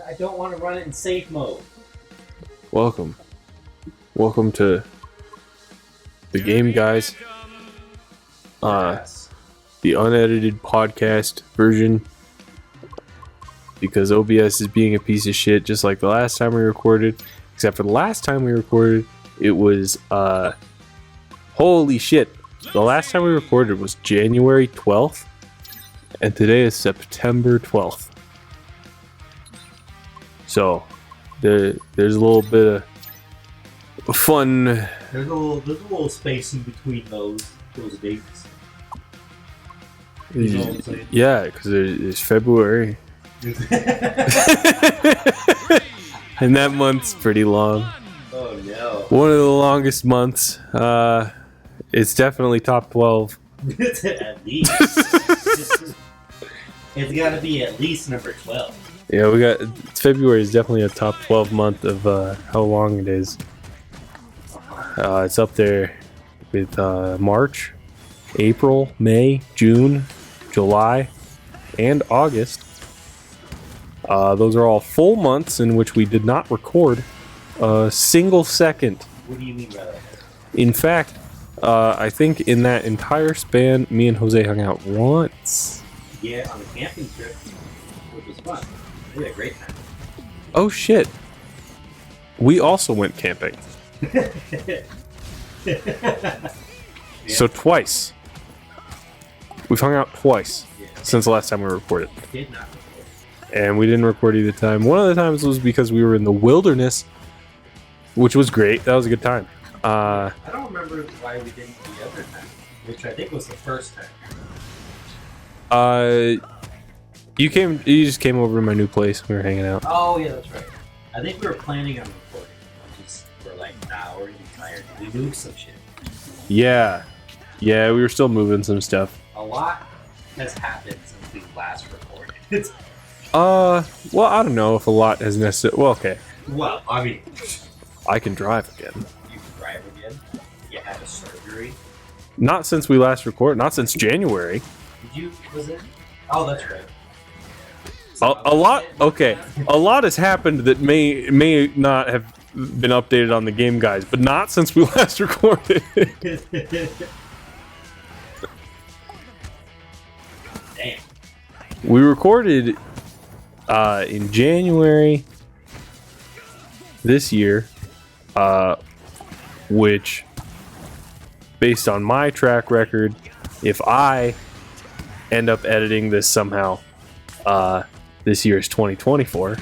I don't want to run it in safe mode. Welcome to the GameGuys. Yes. The unedited podcast version. Because OBS is being a piece of shit, just like the last time we recorded. Except for the last time we recorded, it was, holy shit. The last time we recorded was January 12th, and today is September 12th. So, there's a little bit of fun. There's a little space in between those dates. You know what I'm saying? Yeah, because it's February. And that month's pretty long. Oh no. One of the longest months. It's definitely top 12. At least. It's gotta be at least number 12. Yeah, February is definitely a top 12 month of how long it is. It's up there with March, April, May, June, July, and August. Those are all full months in which we did not record a single second. What do you mean by that? In fact, I think in that entire span, me and Jose hung out once. Yeah, on a camping trip, which was fun. We had a great time. Oh shit. We also went camping. Yeah. So twice. We've hung out twice Yeah. since the last time we recorded. Did not record. And we didn't record either time. One of the times was because we were in the wilderness, which was great. That was a good time. I don't remember why we didn't the other time, which I think was the first time. You just came over to my new place. We were hanging out. Oh yeah, that's right. I think we were planning on recording. We're like, nah, we're getting tired. We moved some shit. Yeah, we were still moving some stuff. A lot has happened since we last recorded. Well, I don't know if a lot has necessarily. Well, okay. Well, I mean, I can drive again. you can drive again. You had a surgery. Not since we last recorded. Not since January. Did you? Was it? Oh, that's right. A lot. Okay, a lot has happened that may not have been updated on the GameGuys, but not since we last recorded. Damn. We recorded in January this year, which, based on my track record, if I end up editing this somehow, this year is 2024.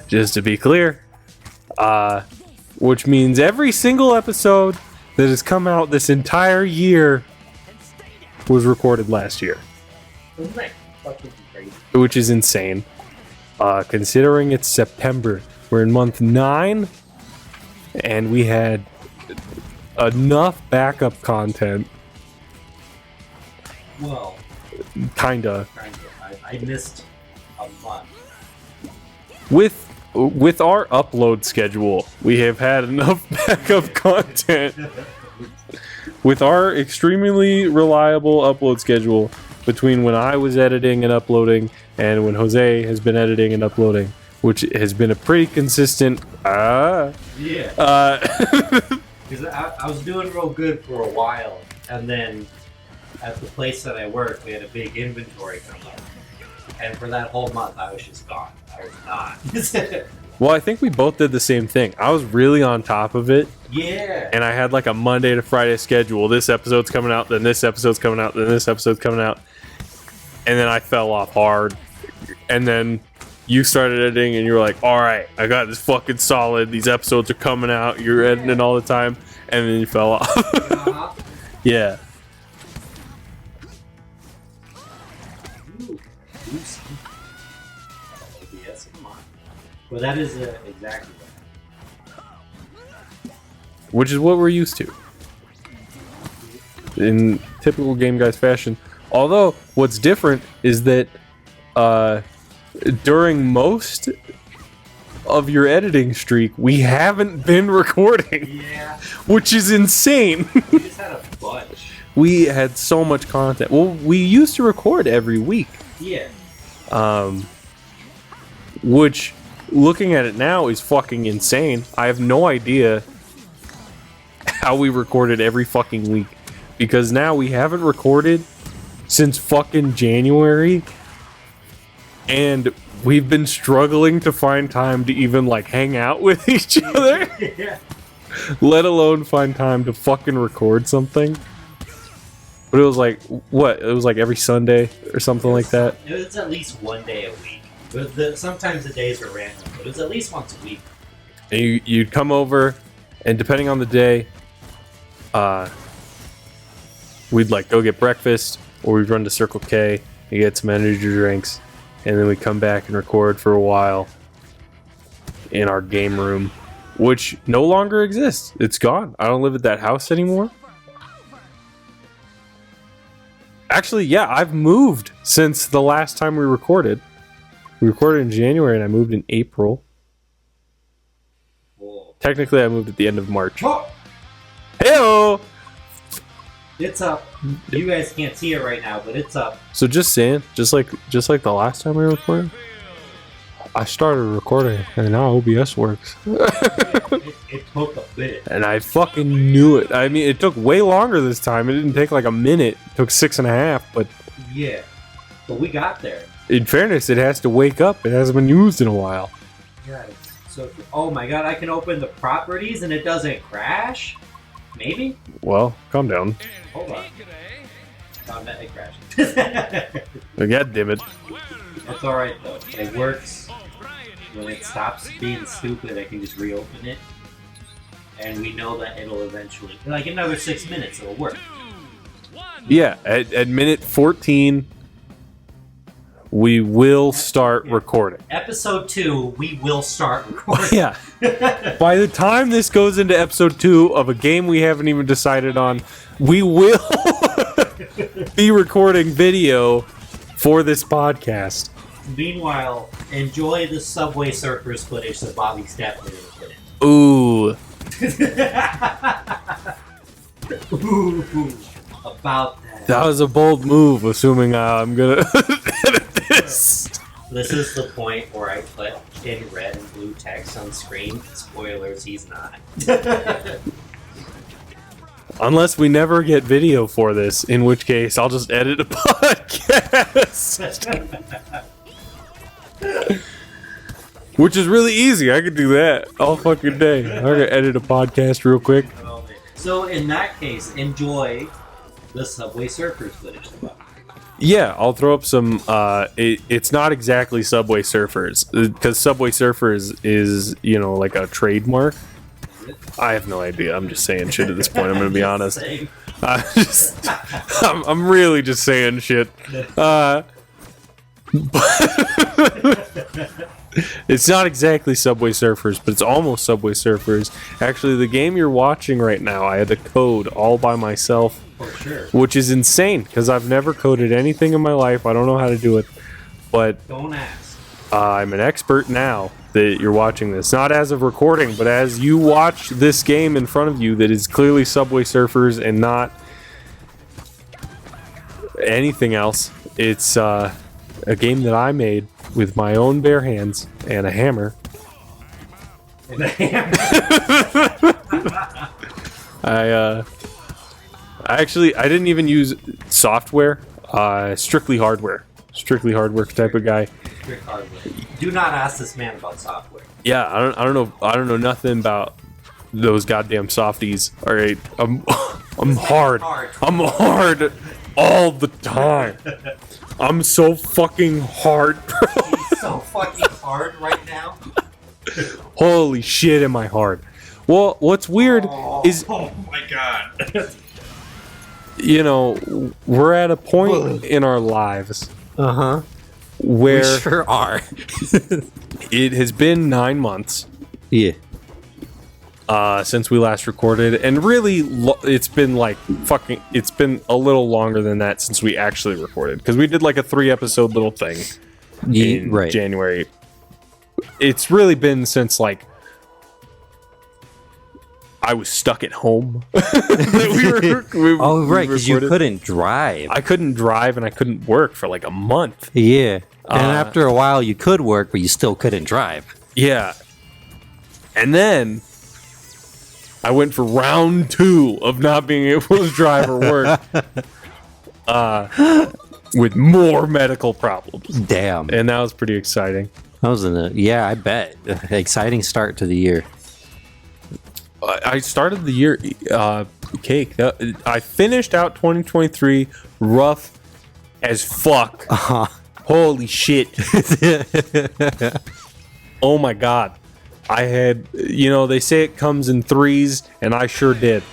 Just to be clear, which means every single episode that has come out this entire year was recorded last year, Isn't that fucking crazy? which is insane. Considering it's September, we're in month 9, and we had enough backup content. Well, Kinda. I missed a month. With our upload schedule, we have had enough backup content. With our extremely reliable upload schedule between when I was editing and uploading and when Jose has been editing and uploading, which has been a pretty consistent Yeah. Because I was doing real good for a while, and then at the place that I work, we had a big inventory come up. And for that whole month, I was just gone. I was not. Well, I think we both did the same thing. I was really on top of it, Yeah. and I had like a Monday to Friday schedule. This episode's coming out, then this episode's coming out, then this episode's coming out. And then I fell off hard. And then you started editing, and you were like, all right, I got this fucking solid. These episodes are coming out. You're editing all the time. And then you fell off. Uh-huh. Yeah. Ooh. Oops. OBS, come on. Well, that is exactly what. Which is what we're used to. In typical GameGuys fashion. Although, what's different is that during most of your editing streak, we haven't been recording. Yeah. Which is insane. We just had a bunch. We had so much content. Well, we used to record every week. Yeah. Which, looking at it now, is fucking insane. I have no idea how we recorded every fucking week. Because now we haven't recorded since fucking January. And we've been struggling to find time to even, like, hang out with each other. Yeah. Let alone find time to fucking record something. But it was like, what? It was like every Sunday or something like that? It was at least one day a week. Sometimes the days are random, but it was at least once a week. And you'd come over, and depending on the day, we'd like go get breakfast, or we'd run to Circle K and get some energy drinks, and then we'd come back and record for a while in our game room, which no longer exists. It's gone. I don't live at that house anymore. Actually, yeah, I've moved since the last time we recorded. We recorded in January, and I moved in April. Whoa. Technically, I moved at the end of March. Oh, Heyo! it's up. You guys can't see it right now, but it's up. So just saying, just like the last time we recorded, I started recording, and now OBS works. It took a bit. And I fucking knew it. I mean, it took way longer this time. It didn't take like a minute. It took 6.5, but... Yeah. But we got there. In fairness, it has to wake up. It hasn't been used in a while. Yeah. So, oh my god, I can open the properties and it doesn't crash? Maybe? Well, calm down. Hold on. Oh, no, it crashed. God damn it. That's alright though. It works. When it stops being stupid, I can just reopen it. And we know that it'll eventually, like another 6 minutes, it'll work. Yeah, at minute 14, we will start recording. Episode 2, we will start recording. Yeah. By the time this goes into episode 2 of a game we haven't even decided on, we will be recording video for this podcast. Meanwhile, enjoy the Subway Surfers footage that Bobby Stepler put in. Ooh. Ooh, about that. That was a bold move, assuming I'm gonna edit this. This is the point where I put in red and blue text on screen. Spoilers, he's not. Unless we never get video for this, in which case I'll just edit a podcast. Which is really easy. I could do that all fucking day. I'm gonna edit a podcast real quick. So in that case, enjoy the Subway Surfers footage. Yeah, I'll throw up some. It's not exactly Subway Surfers, because Subway Surfers is, you know, like a trademark. I have no idea. I'm just saying shit at this point. I'm gonna be honest. I'm really just saying shit. It's not exactly Subway Surfers, but it's almost Subway Surfers. Actually, the game you're watching right now, I had to code all by myself. For sure. Which is insane, because I've never coded anything in my life. I don't know how to do it. But don't ask. I'm an expert now that you're watching this. Not as of recording, but as you watch this game in front of you that is clearly Subway Surfers and not anything else. It's a game that I made with my own bare hands and a hammer. And a hammer. I didn't even use software. Strictly hardware type of guy. Strict hardware. Do not ask this man about software. Yeah, I don't know nothing about those goddamn softies. All right, I'm hard. I'm hard all the time. I'm so fucking hard, bro. He's so fucking hard right now. Holy shit, am I hard? Well, what's weird is... Oh my god. You know, we're at a point in our lives... Uh-huh. Where... We sure are. It has been 9 months. Yeah. Since we last recorded, and really it's been like it's been a little longer than that since we actually recorded, because we did like a 3-episode little thing in January. It's really been since like I was stuck at home. Oh, right, because you recorded. couldn't drive. I couldn't drive and I couldn't work for like a month. Yeah. And after a while, you could work, but you still couldn't drive. Yeah. And then I went for round 2 of not being able to drive or work with more medical problems. Damn. And that was pretty exciting. That was I bet. Exciting start to the year. I started the year cake. I finished out 2023 rough as fuck. Holy shit. Oh my god. I had, they say it comes in 3s, and I sure did.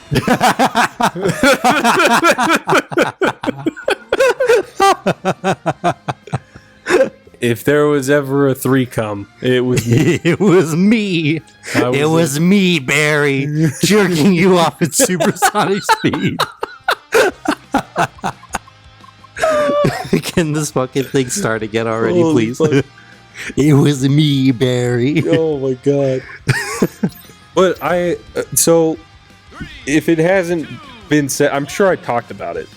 If there was ever a 3 come, it was me. It was me. It was me, Barry, jerking you off at supersonic speed. Can this fucking thing start again already, Holy please? fuck. It was me, Barry. Oh my god. But so if it hasn't been said, I'm sure I talked about it.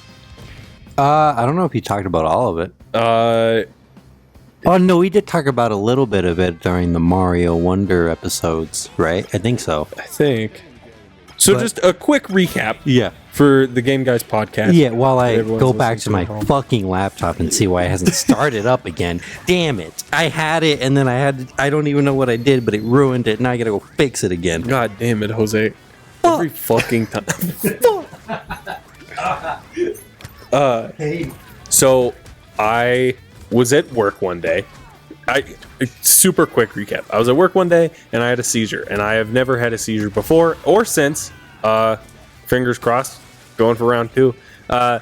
I don't know if you talked about all of it. Oh, no, we did talk about a little bit of it during the Mario Wonder episodes, right? I think so. I think. So But- just a quick recap Yeah. for the GameGuys podcast. Yeah, while I Everyone's go back to listening my at home. fucking laptop and see why it hasn't started up again. Damn it. I had it, and then I don't even know what I did, but it ruined it. Now I gotta go fix it again. God damn it, Jose. Every fucking time. So I was at work one day. Super quick recap. I was at work one day and I had a seizure, and I have never had a seizure before or since. Fingers crossed, going for round 2. I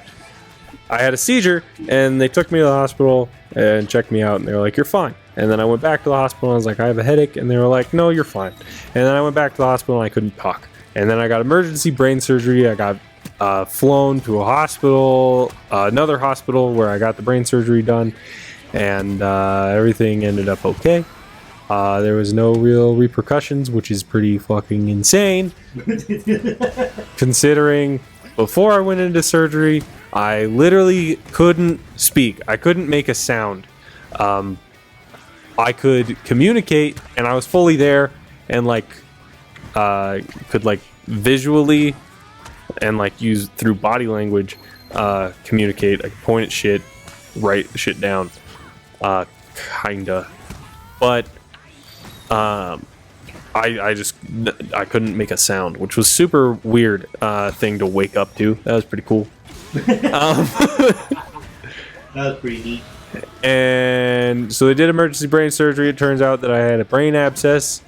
had a seizure and they took me to the hospital and checked me out, and they were like, "You're fine." And then I went back to the hospital and I was like, "I have a headache," and they were like, "No, you're fine." And then I went back to the hospital and I couldn't talk. And then I got emergency brain surgery. I got flown to a hospital, another hospital where I got the brain surgery done, and everything ended up okay. There was no real repercussions, which is pretty fucking insane. Considering before I went into surgery, I literally couldn't speak. I couldn't make a sound. I could communicate, and I was fully there, and could visually and use through body language communicate. I could point at shit, write shit down, kinda, but I couldn't make a sound, which was super weird thing to wake up to. That was pretty cool. That was pretty neat. And so they did emergency brain surgery. It turns out that I had a brain abscess,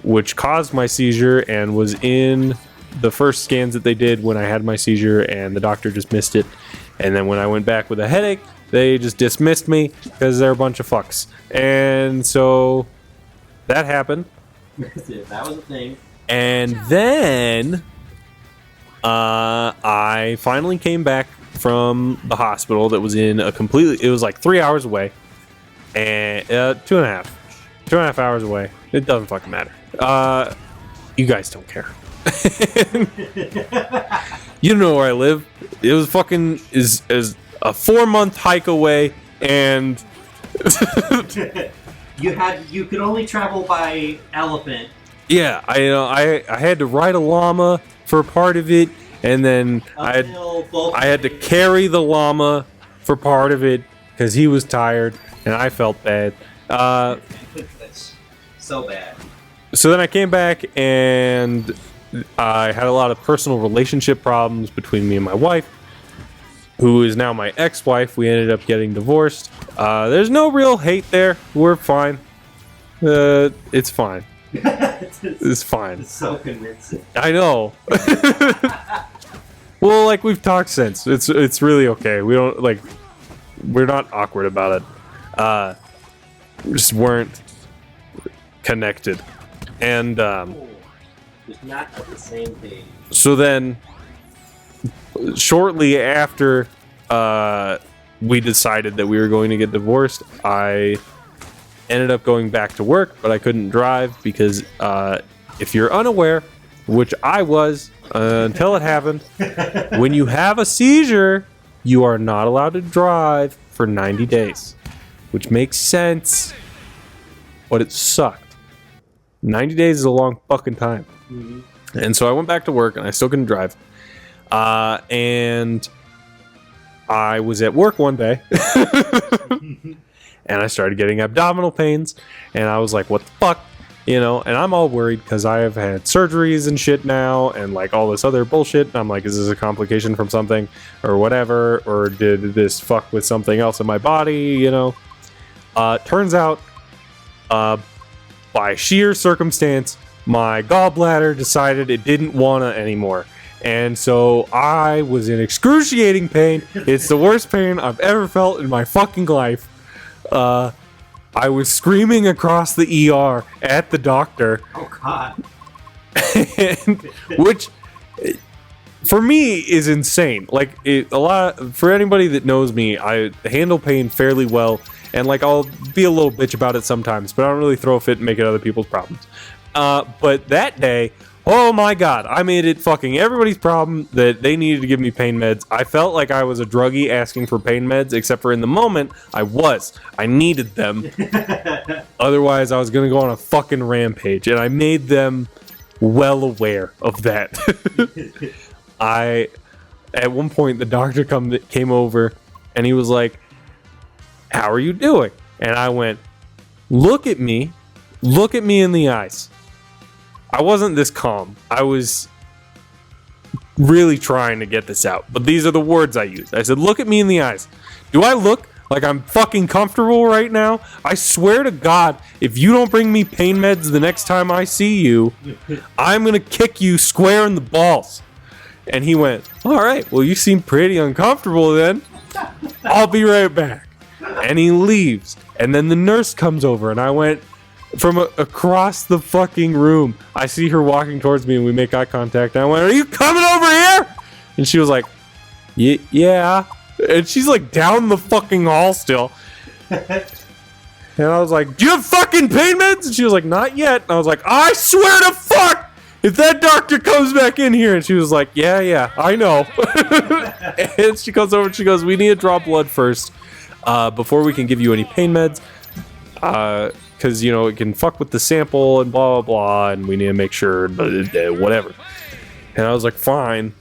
which caused my seizure and was in the first scans that they did when I had my seizure, and the doctor just missed it. And then when I went back with a headache, they just dismissed me because they're a bunch of fucks. And so that happened. That was a thing. And then I finally came back from the hospital that was in it was 3 hours away, and 2.5 hours away. It doesn't fucking matter. You guys don't care. You don't know where I live. It was fucking is a 4-month hike away, and you could only travel by elephant. yeah, I had to ride a llama for part of it, and then I had to carry the llama for part of it because he was tired and I felt bad. That's so bad. So then I came back and I had a lot of personal relationship problems between me and my wife, who is now my ex-wife. We ended up getting divorced. There's no real hate there. We're fine. It's fine. It's fine. It's so convincing. I know. Well, we've talked since. It's really okay. We don't we're not awkward about it. We just weren't connected. And Just not at the same page. so then shortly after we decided that we were going to get divorced, I ended up going back to work, but I couldn't drive because if you're unaware, which I was until it happened, when you have a seizure, you are not allowed to drive for 90 days, which makes sense, but it sucked. 90 days is a long fucking time. Mm-hmm. And so I went back to work, and I still couldn't drive. And I was at work one day, and I started getting abdominal pains, and I was like, what the fuck? You know, and I'm all worried because I have had surgeries and shit now and like all this other bullshit. And I'm like, is this a complication from something or whatever? Or did this fuck with something else in my body? You know, turns out by sheer circumstance, my gallbladder decided it didn't wanna anymore. And so I was in excruciating pain. It's the worst pain I've ever felt in my fucking life. I was screaming across the ER at the doctor. Oh, God. Which, for me, is insane. Like, for anybody that knows me, I handle pain fairly well. And, like, I'll be a little bitch about it sometimes, but I don't really throw a fit and make it other people's problems. But that day, oh my God, I made it fucking everybody's problem that they needed to give me pain meds. I felt like I was a druggie asking for pain meds, except for in the moment, I needed them. Otherwise, I was going to go on a fucking rampage, and I made them well aware of that. At one point, the doctor came over, and he was like, how are you doing? And I went, look at me in the eyes. I wasn't this calm. I was really trying to get this out. But these are the words I used. I said, look at me in the eyes. Do I look like I'm fucking comfortable right now? I swear to God, if you don't bring me pain meds the next time I see you, I'm going to kick you square in the balls. And he went, all right, well, you seem pretty uncomfortable then. I'll be right back. And he leaves. And then the nurse comes over, and I went, from across the fucking room, I see her walking towards me, and we make eye contact. And I went, are you coming over here? And she was like, yeah. And she's like down the fucking hall still. And I was like, do you have fucking pain meds? And she was like, not yet. And I was like, I swear to fuck, if that doctor comes back in here. And she was like, yeah, I know. And she comes over and she goes, we need to draw blood first before we can give you any pain meds. Because, you know, it can fuck with the sample and blah, blah, blah, and we need to make sure, whatever. And I was like, fine.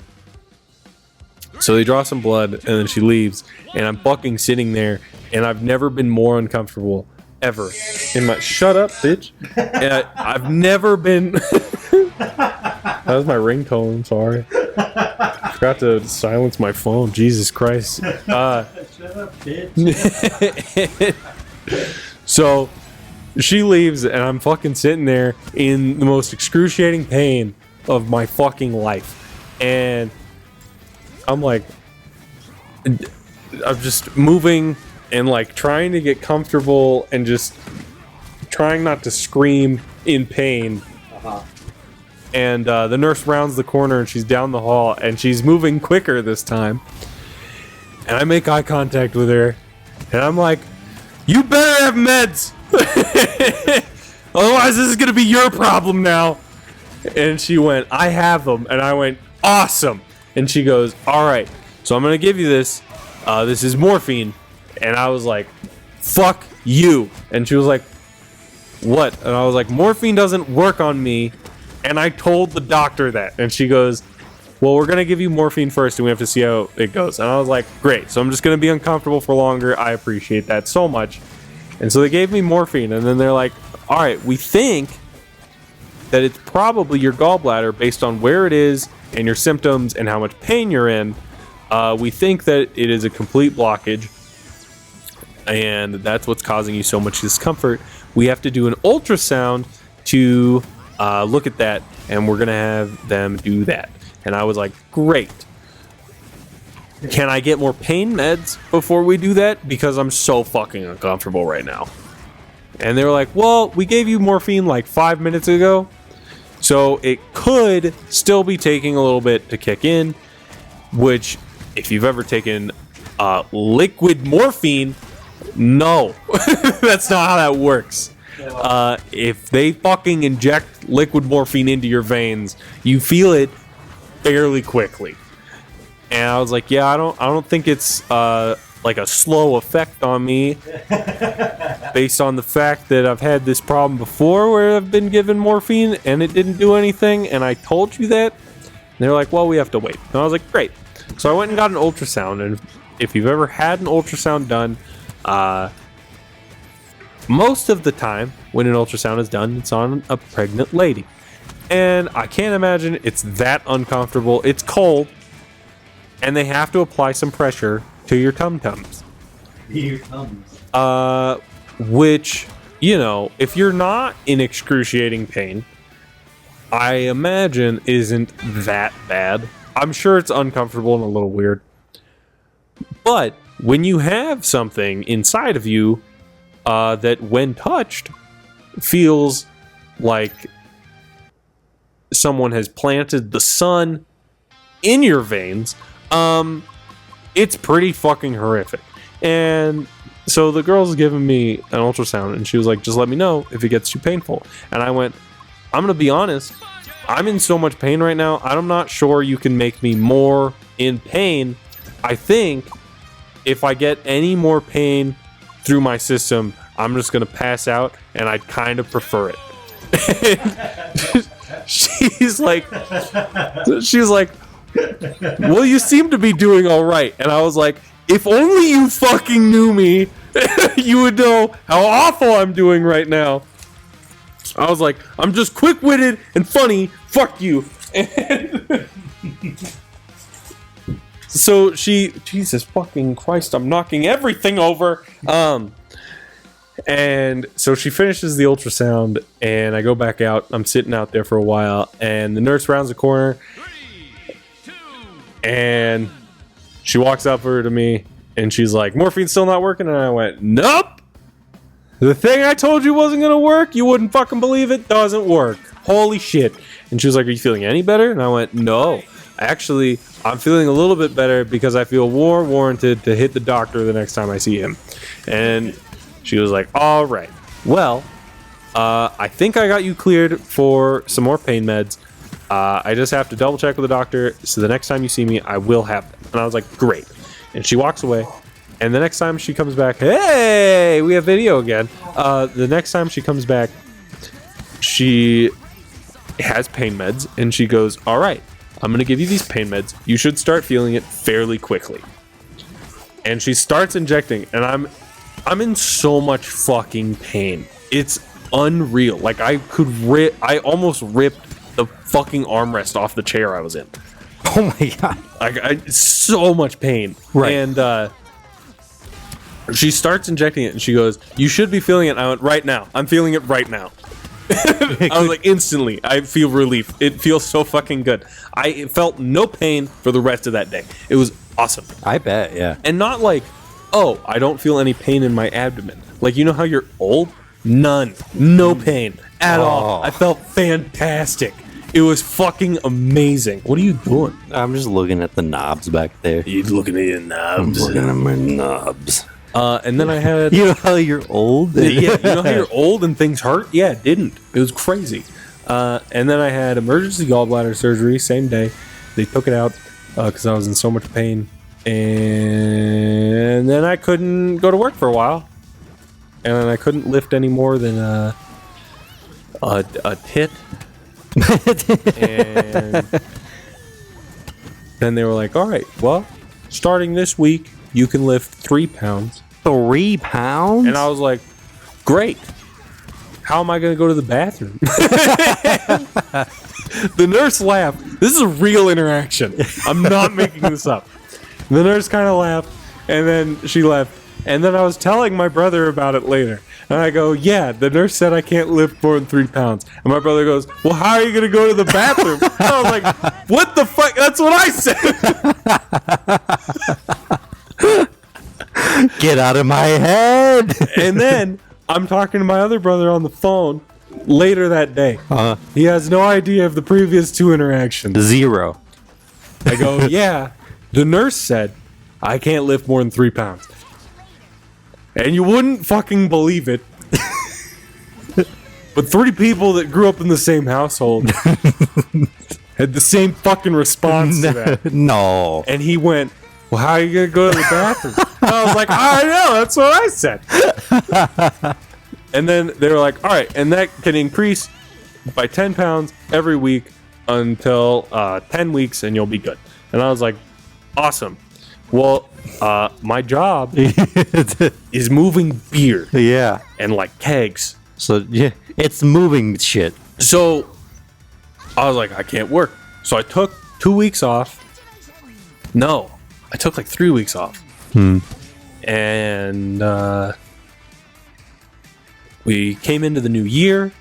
So they draw some blood, and then she leaves, and I'm fucking sitting there, and I've never been more uncomfortable, ever. Shut up, bitch. And I've never been... That was my ringtone, sorry. I forgot to silence my phone, Jesus Christ. Shut up, bitch. So... she leaves, and I'm fucking sitting there in the most excruciating pain of my fucking life. And I'm like, I'm just moving and like trying to get comfortable and just trying not to scream in pain. And the nurse rounds the corner, and she's down the hall, and she's moving quicker this time. And I make eye contact with her, and I'm like, you better have meds! Otherwise, this is gonna be your problem now. And she went, I have them. And I went, awesome. And she goes, all right, so I'm gonna give you this. This is morphine. And I was like, fuck you. And she was like, what? And I was like, morphine doesn't work on me. And I told the doctor that. And she goes, well, we're gonna give you morphine first, and we have to see how it goes. And I was like, great. So I'm just gonna be uncomfortable for longer. I appreciate that so much. And so they gave me morphine, and then they're like, all right, we think that it's probably your gallbladder based on where it is and your symptoms and how much pain you're in. We think that it is a complete blockage, and that's what's causing you so much discomfort. We have to do an ultrasound to look at that, and we're going to have them do that. And I was like, great. Can I get more pain meds before we do that? Because I'm so fucking uncomfortable right now. And they were like, well, we gave you morphine like 5 minutes ago, so it could still be taking a little bit to kick in, which, if you've ever taken liquid morphine, no. That's not how that works. If they fucking inject liquid morphine into your veins, you feel it fairly quickly. And I was like, yeah, I don't think it's like a slow effect on me, based on the fact that I've had this problem before where I've been given morphine and it didn't do anything, and I told you that. And they're like, well, we have to wait. And I was like, great. So I went and got an ultrasound, and if you've ever had an ultrasound done, most of the time when an ultrasound is done, it's on a pregnant lady. And I can't imagine it's that uncomfortable. It's cold, and they have to apply some pressure to your tum-tums. Your tums. Which, you know, if you're not in excruciating pain, I imagine isn't that bad. I'm sure it's uncomfortable and a little weird. But when you have something inside of you that, when touched, feels like someone has planted the sun in your veins, it's pretty fucking horrific. And so the girl's giving me an ultrasound, and she was like, just let me know if it gets too painful. And I went, I'm gonna be honest, I'm in so much pain right now, I'm not sure you can make me more in pain. I think if I get any more pain through my system, I'm just gonna pass out, and I'd kind of prefer it. She's like, well, you seem to be doing all right. And I was like, if only you fucking knew me, you would know how awful I'm doing right now. I was like, I'm just quick-witted and funny. Fuck you. And so she, Jesus fucking Christ, I'm knocking everything over. And so she finishes the ultrasound, and I go back out. I'm sitting out there for a while, and the nurse rounds the corner, and she walks up over to me, and she's like, morphine's still not working? And I went, nope. The thing I told you wasn't going to work, you wouldn't fucking believe it, doesn't work. Holy shit. And she was like, are you feeling any better? And I went, no. Actually, I'm feeling a little bit better because I feel more warranted to hit the doctor the next time I see him. And she was like, all right. Well, I think I got you cleared for some more pain meds. I just have to double check with the doctor, so the next time you see me, I will have them. And I was like, great. And she walks away. And the next time she comes back, hey, we have video again. The next time she comes back, she has pain meds, and she goes, all right, I'm going to give you these pain meds. You should start feeling it fairly quickly. And she starts injecting, and I'm in so much fucking pain. It's unreal. Like, I almost ripped the fucking armrest off the chair I was in. Oh my god. Like, so much pain. Right. And she starts injecting it, and she goes, you should be feeling it. I went, right now. I'm feeling it right now. I was like, instantly, I feel relief. It feels so fucking good. I felt no pain for the rest of that day. It was awesome. I bet, yeah. And not like, oh, I don't feel any pain in my abdomen. Like, you know how you're old? None. No pain at all. I felt fantastic. It was fucking amazing. What are you doing? I'm just looking at the knobs back there. You looking at your knobs? I'm looking at my knobs. And then I had... You know how you're old? Yeah, you know how you're old and things hurt? Yeah, it didn't. It was crazy. And then I had emergency gallbladder surgery, same day. They took it out because I was in so much pain. And then I couldn't go to work for a while. And then I couldn't lift any more than a tit. And then they were like, all right, well, starting this week, you can lift 3 pounds. 3 pounds? And I was like, great. How am I going to go to the bathroom? The nurse laughed. This is a real interaction. I'm not making this up. The nurse kind of laughed, and then she left. And then I was telling my brother about it later. And I go, yeah, the nurse said I can't lift more than 3 pounds. And my brother goes, well, how are you going to go to the bathroom? And I was like, what the fuck? That's what I said. Get out of my head. And then I'm talking to my other brother on the phone later that day. He has no idea of the previous 2 interactions. 0. I go, yeah, the nurse said I can't lift more than 3 pounds. And you wouldn't fucking believe it. But 3 people that grew up in the same household had the same fucking response to that. No. And he went, well, how are you going to go to the bathroom? And I was like, I know, that's what I said. And then they were like, all right, and that can increase by 10 pounds every week until 10 weeks and you'll be good. And I was like, awesome. Well, my job is moving beer. Yeah. And like kegs. So, yeah, it's moving shit. So I was like, I can't work. So I took 2 weeks off. No, I took like 3 weeks off. And we came into the new year.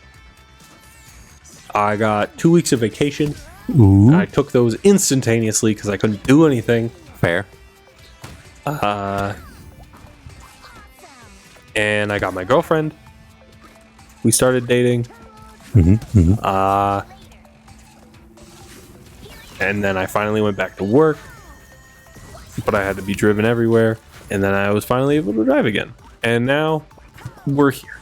I got 2 weeks of vacation. Ooh. I took those instantaneously because I couldn't do anything. Fair. And I got my girlfriend. We started dating. And then I finally went back to work. But I had to be driven everywhere. And then I was finally able to drive again. And now we're here.